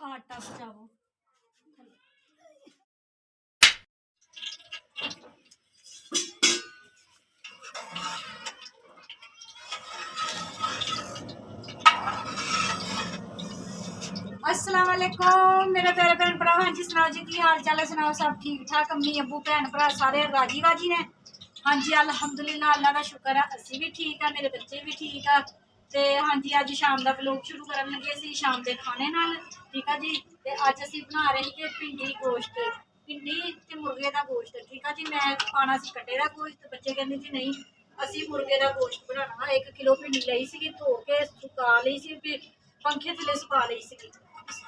आटा बचाओ। अस्सलाम वालेकुम मेरे प्यारे भैन भरा। हाँ जी सुनाओ जी की हाल चाल है, सुनाओ सब ठीक ठाक, अम्मी अबू भैन भरा सारे राजी राजी ने। हाँ जी अलहमदुलिल्लाह अल्लाह का शुक्र है, असी भी ठीक है, मेरे बच्चे भी ठीक है। तो हाँ जी अज शाम का व्लॉग शुरू करन लगे सी शाम के खाने नाल, ठीक है जी। तो अज असी बना रहे थे भिंडी गोश्त, भिंडी ते मुर्गे का गोश्त, ठीक है जी। मैं खाना सी कट्टे का गोश्त, बच्चे कहते जी नहीं असी मुर्गे का गोश्त बनाना। 1 किलो भिंडी ली सी, धो के सुका ली सी, फिर पंखे थले सुका ली सी।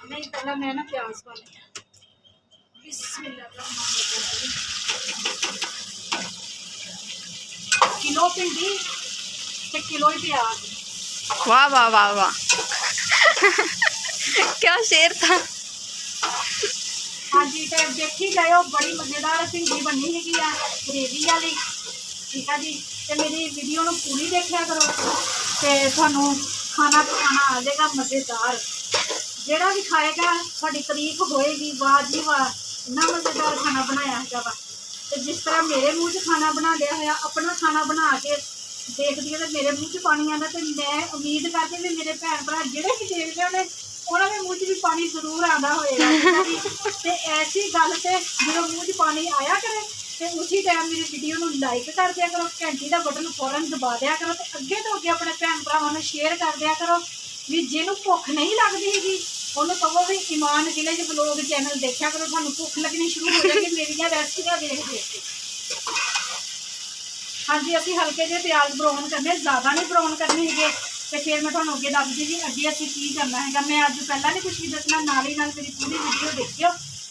नहीं पहला मैं ना प्याज पा लिया, किलो भिंडी ते किलो ही प्याज। वाह वाह वाह वाह क्या शेर था। हाँ जी तो देखी जाओ बड़ी मजेदार भिंडी बनी है ग्रेवी वाली, ठीक है जी। तो मेरी वीडियो में पूरी देखा करो तो थानू खाना पकाना आ जाएगा मजेदार। जेड़ा भी खाएगा थोड़ी तारीफ होएगी, वाह जी वाह इन्ना मजेदार खाना बनाया है वा। तो जिस तरह मेरे मुँह च खाना बना लिया होया, अपना खाना बना के देखती है तो मेरे मुँह च पानी आता। तो मैं उम्मीद करती भी मेरे भैन भरा जेड़े भी देखते होने उन्होंने मुँह च भी पानी जरूर आता होएगा। तो ऐसी गल से जो मुँह च पानी आया करे तो उसी टाइम मेरी वीडियो को लाइक कर दिया करो, घंटी का बटन फौरन दबा दिया करो, तो अगे तो अगे अपने भैन भरावां नूं शेयर कर दिया करो। भी जिन्होंने भुख नहीं लगती हैगी उन्होंने कहो भी ईमान विलेज व्लॉग चैनल देखा करो, थानू भुख लगनी शुरू हो जाएगी मेरिया रेसिपियां देख देख के। हाँ जी असी हल्के जे प्याज ब्राउन करने, ज़्यादा नहीं ब्राउन करने है। तो फिर मैं थोड़ा अगे दसदी जी अगे असी की करना है। मैं अज पहला नहीं कुछ भी दसना, नाल ही नाल मेरी पूरी वीडियो देखियो,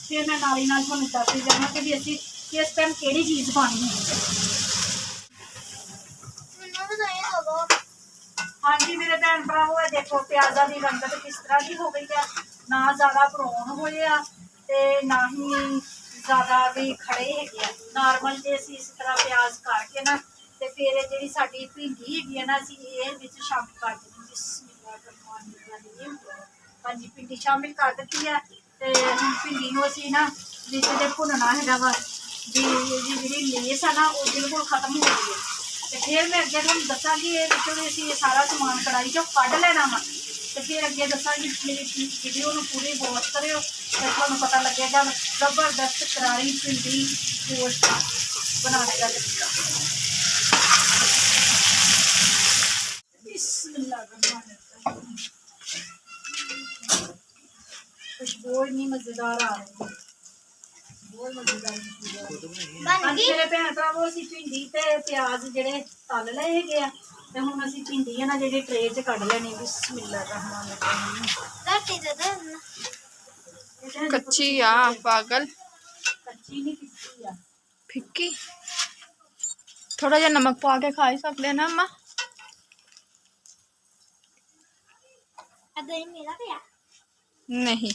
फिर मैं नाल ही नाल थोड़ा दसदी जाना कि भी असी किस टाइम केड़ी चीज़ पानी है। हाँ जी मेरे भैन भरावो देखो प्याजा की रंगत किस तरह की हो गई है, ना ज़्यादा ब्राउन होए आ ते ना ही ज़्यादा भी खड़े है। नॉर्मल जे असीं इस तरह प्याज करके ना ते फिर जी साडी भिंडी हैगी ना असीं ये विच शामिल कर देनी। बिस्मिल्लाह। हाँ जी भिंडी शामिल कर दी है। तो हुण भिंडी नूं असीं ना विच ते भुनना हैगा वा, जी लेस है ना वो बिल्कुल खत्म हो गई है। तो फिर मैं अगे तुहानूं दसांगी ये सारा समान कढ़ाई चों कढ़ लेना वा। तो फिर अगे दसांगी मेरी वीडियो में पूरी वॉच करियो, तो तुहानूं पता लगेगा जबरदस्त करारी भिंडी गोश्त बनाने का तरीका। खुशबू इतनी मजेदार आ रही है, बहुत मजेदार। मेरे भैन भरावो असीं भिंडी ते प्याज जेडे तल लए हैगे आ ते हुण असीं भिंडी है ना जेडी ट्रे च कढ लेनी। बिस्मिल्लाह। कच्ची आ पागल, कच्ची नहीं फिक्की आ। फिक्की थोड़ा जा नमक पा के खा ही सकते ना अम्मा। नहीं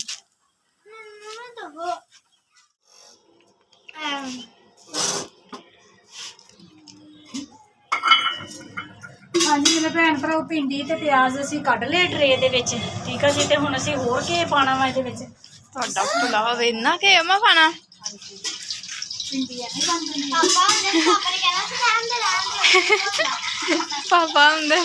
हाँ जी मेरे भैन भराओ भिंडी ते प्याज असीं कढ लए ट्रे दे विच, ठीक है जी। ते हुण असीं होर के पाना वा इहदे विच, ਤੁਹਾਡਾ पुलाव इन्ना के अम्मा खाना भिंडी ऐ बन गई। पापा हुंदे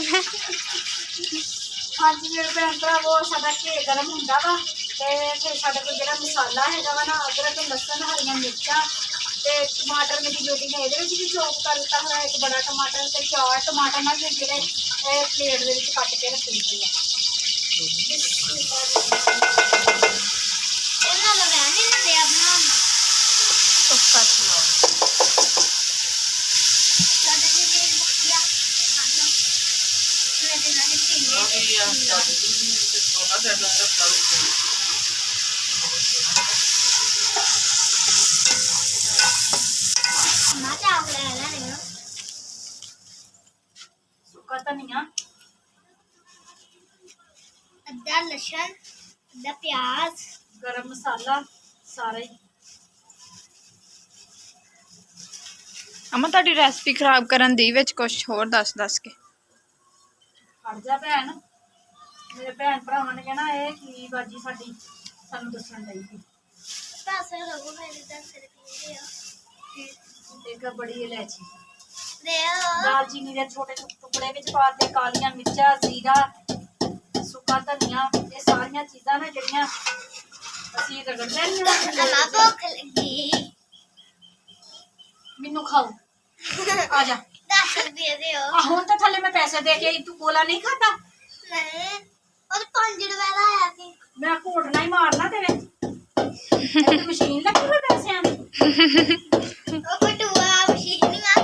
हाँ जी मेरे भैन भरावो साडा घे गर्म हुंदा वा ते फिर साडे कोल जेहड़ा मसाला हैगा वा ना अदरक लसन हरियां मिर्चां ते टमाटर मेरी बेटी ने इहदे विच भी चॉप कर लिता है, एक बड़ा टमाटर ते 4 टमाटर ना जेहड़े प्लेट दे विच कट के रखे हुए हैं। सुक्का धनिया, अद्धा लसन, अद्धा प्याज, गरम मसाला सारा ही। अम्मा ਤੁਹਾਡੀ रेसिपी खराब करन दी विच कुछ होर दस के हट जा भैन, मेरे भैन भरावां ने कहना ये की बाजी साडी ਸਾਨੂੰ ਦੱਸਣ ਲਈ ਸੀ। ਪੈਸੇ ਲੱਗੂ ਮੇਰੇ 10 ਰੁਪਏ ਇੱਕ ਬੜੀ ਇਲਾਇਚੀ, ਦੇ ਦਾਲਚੀਨੀ ਦੇ ਛੋਟੇ ਟੁਕੜੇ ਵਿੱਚ ਪਾ ਕੇ, ਕਾਲੀਆਂ ਮਿਰਚਾਂ, ਜ਼ੀਰਾ, ਸੁੱਕਾ ਧਨੀਆ, ਇਹ ਸਾਰੀਆਂ ਚੀਜ਼ਾਂ ਨੇ ਜਿਹੜੀਆਂ ਅਸੀਂ ਰਗੜ ਲੈਣੀਆਂ। ਅਮਾ ਭੁੱਖ ਲੱਗੀ ਮੈਨੂੰ ਖਾਓ, ਆ ਜਾ। 10 ਰੁਪਏ ਦਿਓ। ਆ ਹੁਣ ਤਾਂ ਥੱਲੇ ਮੈਂ ਪੈਸੇ ਦੇ ਕੇ ਆਈ, ਤੂੰ ਗੋਲਾ ਨਹੀਂ ਖਾਦਾ। ਨਹੀਂ ਉਹ 5 ਰੁਪਏ ਦਾ ਆਇਆ ਸੀ। ਮੈਂ ਘੋਟਣਾ ਹੀ ਮਾਰਨਾ ਤੇਰੇ। ਇਹ ਤੇ ਮਸ਼ੀਨ ਲੱਗੀ ਹੋਈ ਪੈਸਿਆਂ ਦੀ। ਉਹ ਬਟੂਆ ਮਸ਼ੀਨ ਨਹੀਂ ਆ।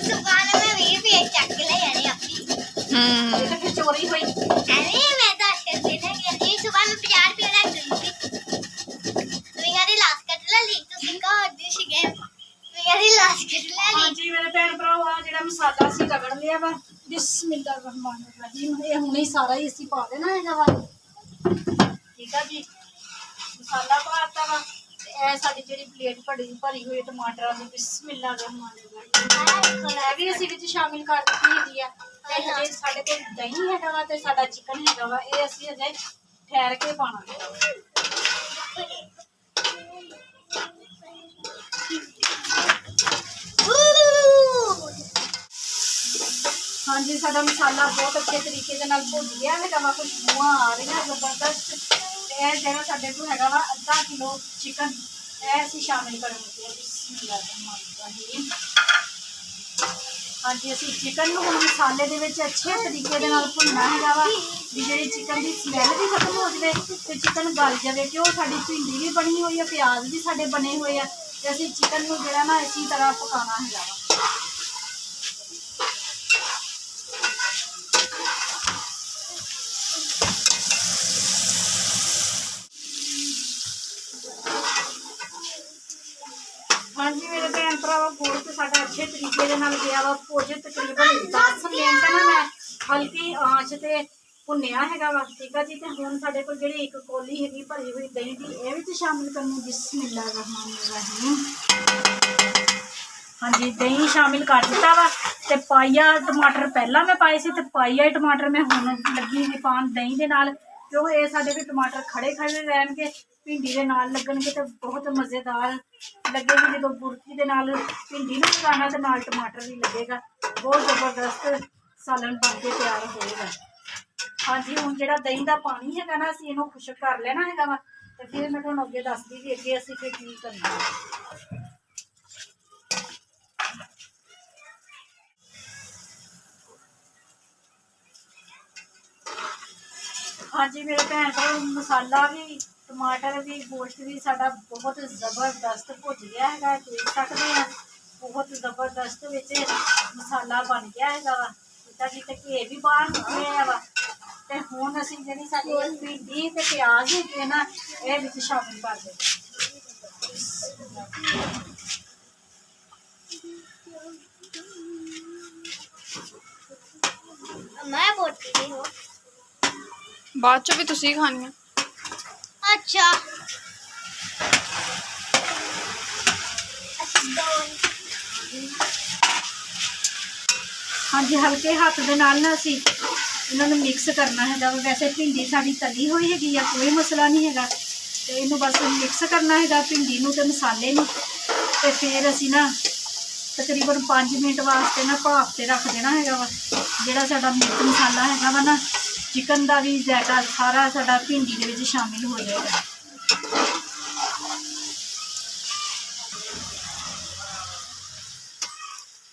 ਸੁਬਾਨ ਮੈਂ 20 ਰੁਪਏ ਚੱਕ ਲੈ ਜਾਣੇ ਆਪੀ। ਇਹ ਤਾਂ ਫਿਰ ਚੋਰੀ ਹੋਈ। ਅਰੇ ਮੈਂ 10 ਰੁਪਏ ਲੈ ਕੇ ਆਈ। ਸੁਬਾਨ ਮੈਂ 50 ਰੁਪਏ ਲੈ ਕੇ ਆਈ ਸੀ। ਮੇਰੀ ਲਾਸ ਕੱਟ ਲੈ ਲਈ ਤੁਸੀਂ ਕਹੋ ਦੀ ਸੀਗੇ। ਮੇਰੀ ਲਾਸ ਕੱਟ ਲੈ ਲਈ। ਹਾਂਜੀ ਮੇਰੇ ਭੈਣ ਭਰਾ, ਆ ਜਿਹੜਾ ਮਸਾਲਾ ਅਸੀਂ ਰਗੜ ਲਿਆ ਵਾ, ਬਿਸਮਿਲ੍ਲਾ ਰਹਿਮਾਨ ਰਹੀਮ, ਇਹ ਹੁਣੇ ਹੀ ਸਾਰਾ ਹੀ ਅਸੀਂ ਪਾ ਦੇਣਾ ਹੈਗਾ ਵਾ। ਠੀਕ ਆ ਜੀ, ਮਸਾਲਾ ਪਾਤਾ ਵਾ ਤੇ ਇਹ ਸਾਡੀ ਜਿਹੜੀ ਪਲੇਟ ਭਰੀ ਹੋਈ ਟਮਾਟਰਾਂ ਦੀ, ਬਿਸਮਿਲ੍ਲਾ ਰਹਿਮਾਨ ਰਹੀਮ, ਇਹ ਵੀ ਅਸੀਂ ਵਿੱਚ ਸ਼ਾਮਿਲ ਕਰ ਦਿੱਤੀ ਹੈਗੀ ਆ। ਤੇ ਹਜੇ ਸਾਡੇ ਕੋਲ ਦਹੀਂ ਹੈਗਾ ਵਾ ਤੇ ਸਾਡਾ ਚਿਕਨ ਹੈਗਾ ਵਾ, ਇਹ ਅਸੀਂ ਹਜੇ ਠਹਿਰ ਕੇ ਪਾਣਾ ਹੈਗਾ ਵਾ। ਹਾਂਜੀ ਸਾਡਾ ਮਸਾਲਾ ਬਹੁਤ ਅੱਛੇ ਤਰੀਕੇ ਦੇ ਨਾਲ ਭੁੱਜ ਗਿਆ ਹੈਗਾ ਵਾ, ਖੁਸ਼ਬੂਆਂ ਆ ਰਹੀਆਂ ਜ਼ਬਰਦਸਤ। ਤੇ ਇਹ ਜਿਹੜਾ ਸਾਡੇ ਕੋਲ ਹੈਗਾ ਵਾ ਅੱਧਾ ਕਿਲੋ ਚਿਕਨ, ਇਹ ਅਸੀਂ ਸ਼ਾਮਿਲ ਕਰਾਂਗੇ। ਬਿਸਮਿਲ੍ਲਾ ਰਹਿਮਾਨ ਰਹੀਮ। ਹਾਂਜੀ ਅਸੀਂ ਚਿਕਨ ਨੂੰ ਹੁਣ ਮਸਾਲੇ ਦੇ ਵਿੱਚ ਅੱਛੇ ਤਰੀਕੇ ਦੇ ਨਾਲ ਭੁੰਨਣਾ ਹੈਗਾ ਵਾ, ਵੀ ਜਿਹੜੀ ਚਿਕਨ ਦੀ ਸਮੈਲ ਵੀ ਖਤਮ ਹੋ ਜਾਵੇ ਤੇ ਚਿਕਨ ਗਲ ਜਾਵੇ। ਕਿਉਂ ਸਾਡੀ ਭਿੰਡੀ ਵੀ ਬਣੀ ਹੋਈ ਆ, ਪਿਆਜ਼ ਵੀ ਸਾਡੇ ਬਣੇ ਹੋਏ ਆ, ਤੇ ਅਸੀਂ ਚਿਕਨ ਨੂੰ ਜਿਹੜਾ ਨਾ ਇਸੇ ਤਰ੍ਹਾਂ ਪਕਾਉਣਾ ਹੈਗਾ ਵਾ। ਹਾਂਜੀ ਮੇਰੇ ਭੈਣ ਭਰਾਵਾ, ਗੋਲ ਤੇ ਸਾਡਾ ਅੱਛੇ ਤਰੀਕੇ ਦੇ ਨਾਲ ਗਿਆ ਵਾ ਭੁੱਜ। ਤਕਰੀਬਨ 10 ਮਿੰਟ ਨਾ ਮੈਂ ਹਲਕੀ ਆਂਚ ਤੇ ਭੁੰਨਿਆ ਹੈਗਾ ਵਾ। ਠੀਕ ਆ ਜੀ, ਤੇ ਹੁਣ ਸਾਡੇ ਕੋਲ ਜਿਹੜੀ ਇੱਕ ਕੋਲੀ ਹੈਗੀ ਭਰੀ ਹੋਈ ਦਹੀਂ ਦੀ, ਇਹ ਵਿੱਚ ਸ਼ਾਮਿਲ ਕਰਨੀ। ਬਿਸਮਿਲ੍ਲਾ ਰਹਿਮਾਨ ਰਹੀਮ। ਹਾਂਜੀ ਦਹੀਂ ਸ਼ਾਮਿਲ ਕਰ ਦਿੱਤਾ ਵਾ ਤੇ ਪਾਈਆ ਟਮਾਟਰ ਪਹਿਲਾਂ ਮੈਂ ਪਾਏ ਸੀ ਤੇ ਪਾਈਆ ਟਮਾਟਰ ਮੈਂ ਹੁਣ ਲੱਗੀ ਹਾਂ ਪਾਉਣ ਦਹੀਂ ਦੇ ਨਾਲ। ਕਿਉਂ ਇਹ ਸਾਡੇ ਵੀ ਟਮਾਟਰ ਖੜੇ ਖੜੇ ਰਹਿਣਗੇ, ਭਿੰਡੀ ਦੇ ਨਾਲ ਲੱਗਣਗੇ ਤੇ ਬਹੁਤ ਮਜ਼ੇਦਾਰ ਲੱਗੇਗੀ। ਜਦੋਂ ਬੁਰਕੀ ਦੇ ਨਾਲ ਭਿੰਡੀ ਨੂੰ ਪਕਾਉਣਾ ਤੇ ਨਾਲ ਟਮਾਟਰ ਵੀ ਲੱਗੇਗਾ, ਬਹੁਤ ਜ਼ਬਰਦਸਤ ਸਾਲਨ ਬਣ ਕੇ ਤਿਆਰ ਹੋਏਗਾ। ਹਾਂਜੀ ਹੁਣ ਜਿਹੜਾ ਦਹੀਂ ਦਾ ਪਾਣੀ ਹੈਗਾ ਨਾ, ਅਸੀਂ ਇਹਨੂੰ ਖੁਸ਼ਕ ਕਰ ਲੈਣਾ ਹੈਗਾ ਵਾ ਤੇ ਫਿਰ ਮੈਂ ਤੁਹਾਨੂੰ ਅੱਗੇ ਦੱਸਦੀ ਵੀ ਅੱਗੇ ਅਸੀਂ ਫਿਰ ਕੀ ਕਰਨਾ ਹੈ। ਹਾਂਜੀ ਮੇਰੇ ਭੈਣ ਭਰਾ, ਮਸਾਲਾ ਵੀ, ਟਮਾਟਰ ਵੀ, ਗੋਸ਼ਤ ਵੀ ਸਾਡਾ ਬਹੁਤ ਜ਼ਬਰਦਸਤ ਭੁੱਜ ਗਿਆ ਹੈਗਾ। ਦੇਖ ਸਕਦੇ ਆ ਬਹੁਤ ਜ਼ਬਰਦਸਤ ਵਿੱਚ ਮਸਾਲਾ ਬਣ ਗਿਆ ਹੈਗਾ ਵਾ। ਜਿੱਦਾਂ ਜੀ ਤੇ ਘੇ ਵੀ ਬਾਹਰ ਨਿਕਲਿਆ ਵਾ। ਤੇ ਹੁਣ ਅਸੀਂ ਜਿਹੜੀ ਸਾਡੀ ਭਿੰਡੀ ਤੇ ਪਿਆਜ਼ ਹੈਗੇ ਨਾ, ਇਹ ਵਿੱਚ ਸ਼ਾਮਿਲ ਕਰ ਦੇ। ਮੈਂ ਬੋਟੀ ਨਹੀਂ ਹੋ। ਬਾਅਦ ਚ ਵੀ ਤੁਸੀਂ ਖਾਣੀਆਂ। ਅੱਛਾ ਹਾਂਜੀ ਹਲਕੇ ਹੱਥ ਦੇ ਨਾਲ ਨਾ ਅਸੀਂ ਇਹਨਾਂ ਨੂੰ ਮਿਕਸ ਕਰਨਾ ਹੈਗਾ। ਵੈਸੇ ਭਿੰਡੀ ਸਾਡੀ ਤਲੀ ਹੋਈ ਹੈਗੀ ਆ, ਕੋਈ ਮਸਲਾ ਨਹੀਂ ਹੈਗਾ। ਤੇ ਇਹਨੂੰ ਬਸ ਮਿਕਸ ਕਰਨਾ ਹੈਗਾ ਭਿੰਡੀ ਨੂੰ ਤੇ ਮਸਾਲੇ ਨੂੰ। ਤੇ ਫਿਰ ਅਸੀਂ ਨਾ ਤਕਰੀਬਨ 5 ਮਿੰਟ ਵਾਸਤੇ ਨਾ ਭਾਫ ਤੇ ਰੱਖ ਦੇਣਾ ਹੈਗਾ ਵਾ। ਜਿਹੜਾ ਸਾਡਾ ਮਿਰਚ ਮਸਾਲਾ ਹੈਗਾ ਵਾ ਨਾ, ਚਿਕਨ ਦਾ ਵੀ ਜ਼ਾਇਕਾ ਸਾਰਾ ਸਾਡਾ ਭਿੰਡੀ ਦੇ ਵਿੱਚ ਸ਼ਾਮਿਲ ਹੋ ਜਾਏਗਾ।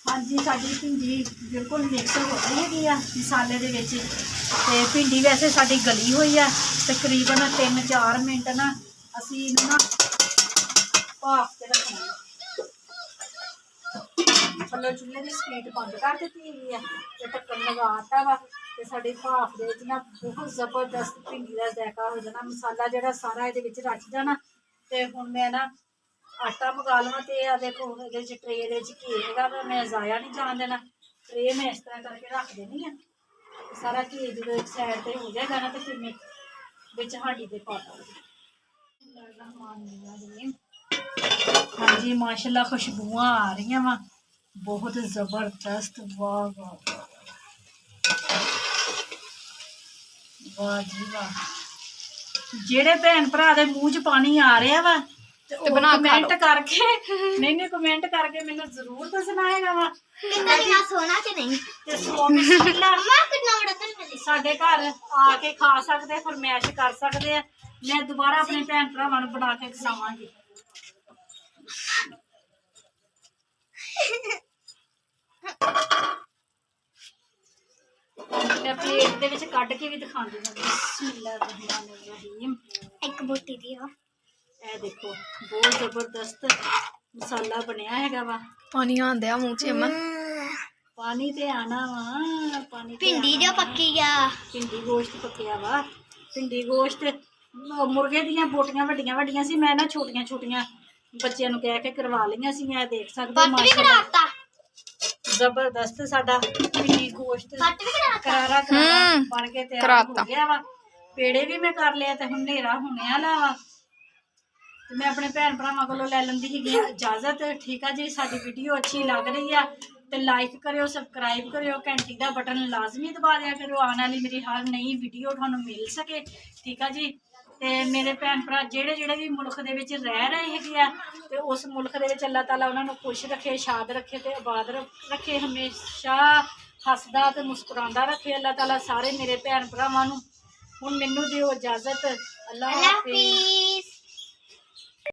ਹਾਂਜੀ ਸਾਡੀ ਭਿੰਡੀ ਬਿਲਕੁਲ ਮਿਕਸ ਹੋ ਗਈ ਹੈਗੀ ਆ ਮਸਾਲੇ ਦੇ ਵਿੱਚ। ਤੇ ਭਿੰਡੀ ਵੈਸੇ ਸਾਡੀ ਗਲੀ ਹੋਈ ਆ। ਤਕਰੀਬਨ 3-4 ਮਿੰਟ ਨਾ ਅਸੀਂ ਇਹਨੂੰ ਨਾ ਭਾਫ ਤੇ ਰੱਖਣਾ। ਥੱਲੇ ਚੁੱਲ੍ਹੇ ਦੀ ਸਪੀਡ ਬੰਦ ਕਰ ਦਿੱਤੀ ਹੈਗੀ ਆ ਤੇ ਢੱਕਣ ਲਗਾਤਾ ਵਾ। ਤੇ ਸਾਡੀ ਭਾਫ ਦੇ ਵਿੱਚ ਨਾ ਬਹੁਤ ਜ਼ਬਰਦਸਤ ਭਿੰਡੀ ਦਾ ਜ਼ਾਇਕਾ ਹੋ ਜਾਣਾ। ਮਸਾਲਾ ਜਿਹੜਾ ਸਾਰਾ ਇਹਦੇ ਵਿੱਚ ਰਚ ਜਾਣਾ। ਤੇ ਹੁਣ ਮੈਂ ਨਾ ਆਟਾ ਪਕਾ ਲਵਾਂ। ਤੇ ਆ ਦੇਖੋ ਇਹਦੇ 'ਚ ਟਰੇ ਦੇ ਵਿੱਚ ਘੀ ਹੈਗਾ ਵਾ, ਮੈਂ ਜ਼ਾਇਆ ਨਹੀਂ ਜਾਣ ਦੇਣਾ। ਟਰੇ ਮੈਂ ਇਸ ਤਰ੍ਹਾਂ ਕਰਕੇ ਰੱਖ ਦੇਣੀ ਆ। ਸਾਰਾ ਘੀ ਜਦੋਂ ਇੱਕ ਸਾਈਡ ਤੇ ਹੋ ਜਾਏਗਾ ਨਾ ਤੇ ਫਿਰ ਮੈਂ ਵਿੱਚ ਹਾਂਡੀ ਤੇ ਪਾ ਦਾਂਗੀ। ਹਾਂਜੀ ਮਾਸ਼ਾਅੱਲਾ ਖੁਸ਼ਬੂਆਂ ਆ ਰਹੀਆਂ ਵਾ ਬਹੁਤ ਜ਼ਬਰਦਸਤ। ਵਾਹ ਵਾਹ ਵਾਹ ਜੀ ਵਾਹ। ਜਿਹੜੇ ਭੈਣ ਭਰਾ ਦੇ ਮੂੰਹ 'ਚ ਪਾਣੀ ਆ ਰਿਹਾ ਵਾ ਤੇ ਉਹ ਬਣਾ ਕੇ ਖਾ ਕਮੈਂਟ ਕਰਕੇ ਨਹੀਂ ਕਮੈਂਟ ਕਰਕੇ ਮੈਨੂੰ ਜ਼ਰੂਰ ਦੱਸਣਾ ਹੈਗਾ ਵਾ ਕਿੰਨਾ ਕਿੰਨਾ ਸੋਹਣਾ ਕਿ ਨਹੀਂ ਤੇ ਬਿਸਮਿਲ੍ਲਾ ਮੰਮਾ ਕਿੰਨਾ ਬੜਾ ਤਾਂ ਸਾਡੇ ਘਰ ਆ ਕੇ ਖਾ ਸਕਦੇ, ਫਰਮੈਸ਼ ਕਰ ਸਕਦੇ ਆ। ਮੈਂ ਦੁਬਾਰਾ ਆਪਣੇ ਭੈਣ ਭਰਾਵਾਂ ਨੂੰ ਬਣਾ ਕੇ ਖਿਲਾਵਾਂਗੀ। ਮੈਂ ਪਲੇਟ ਦੇ ਵਿੱਚ ਕੱਢ ਕੇ ਵੀ ਦਿਖਾਉਂਦੀ ਹਾਂ। ਬਿਸਮਿਲ੍ਲਾਹਿਰਰਹਿਮਾਨਿਰਰਹੀਮ। ਇੱਕ ਬੋਟੀ ਦੀ ਆ ਇਹ ਦੇਖੋ ਬਹੁਤ ਜ਼ਬਰਦਸਤ ਮਸਾਲਾ ਬਣਿਆ ਹੈਗਾ ਵਾ। ਪਾਣੀ ਆਂਦਿਆ ਮੂੰਹ 'ਚ ਅਮਨ। ਪਾਣੀ ਤੇ ਆਣਾ ਵਾ, ਪਾਣੀ ਤੇ ਭਿੰਡੀ ਜੋ ਪੱਕੀ ਆ ਭਿੰਡੀ ਗੋਸ਼ਤ ਪੱਕਿਆ ਵਾ। ਭਿੰਡੀ ਗੋਸ਼ਤ ਮੁਰਗੇ ਦੀਆਂ ਬੋਟੀਆਂ ਵੱਡੀਆਂ ਵੱਡੀਆਂ ਸੀ। ਮੈਂ ਨਾ ਛੋਟੀਆਂ ਛੋਟੀਆਂ ਬੱਚਿਆਂ ਨੂੰ ਕਹਿ ਕੇ ਕਰਵਾ ਲਈਆਂ ਸੀ। ਇਹ ਦੇਖ ਸਕਦੇ ਹੋ ਬੱਟ ਵੀ ਕਰਾਤਾ ਜ਼ਬਰਦਸਤ ਸਾਡਾ ਭਿੰਡੀ ਗੋਸ਼ਤ ਬੱਟ ਵੀ ਕਰਾਤਾ ਕਰਾਰਾ ਕਰਾਰਾ ਬਣ ਕੇ ਤਿਆਰ ਕਰਾਤਾ। ਹੋ ਗਿਆ ਵਾ। ਪੇੜੇ ਵੀ ਮੈਂ ਕਰ ਲਿਆ ਤੇ ਹੁਣ ਹਨੇਰਾ ਹੋਣੇ ਵਾਲਾ ਵਾ ਤੇ ਮੈਂ ਆਪਣੇ ਭੈਣ ਭਰਾਵਾਂ ਕੋਲੋਂ ਲੈ ਲੈਂਦੀ ਸੀਗੀ ਇਜਾਜ਼ਤ। ਠੀਕ ਆ ਜੀ, ਸਾਡੀ ਵੀਡੀਓ ਅੱਛੀ ਲੱਗ ਰਹੀ ਆ ਤੇ ਲਾਈਕ ਕਰਿਓ, ਸਬਸਕ੍ਰਾਈਬ ਕਰਿਓ, ਘੰਟੀ ਦਾ ਬਟਨ ਲਾਜ਼ਮੀ ਦਬਾ ਦਿਆ ਕਰੋ ਆਉਣ ਵਾਲੀ ਮੇਰੀ ਹਰ ਨਈ ਵੀਡੀਓ ਤੁਹਾਨੂੰ ਮਿਲ ਸਕੇ। ਠੀਕ ਆ ਜੀ। ਤੇ ਮੇਰੇ ਭੈਣ ਭਰਾ ਜਿਹੜੇ ਜਿਹੜੇ ਵੀ ਮੁਲਕ ਦੇ ਵਿੱਚ ਰਹਿ ਰਹੇ ਹੈਗੇ ਆ ਤੇ ਉਸ ਮੁਲਕ ਦੇ ਵਿੱਚ ਅੱਲਾਹ ਤਾਲਾ ਉਹਨਾਂ ਨੂੰ ਖੁਸ਼ ਰੱਖੇ, ਸ਼ਾਦ ਰੱਖੇ ਤੇ ਆਬਾਦ ਰੱਖੇ, ਹਮੇਸ਼ਾ ਹੱਸਦਾ ਤੇ ਮੁਸਕਰਾਉਂਦਾ ਰੱਖੇ ਅੱਲਾਹ ਤਾਲਾ ਸਾਰੇ ਮੇਰੇ ਭੈਣ ਭਰਾਵਾਂ ਨੂੰ। ਹੁਣ ਮੈਨੂੰ ਦਿਓ ਇਜਾਜ਼ਤ। ਅੱਲਾਹ ਹਾਫਿਜ਼। ਹਾਫਿਜ਼।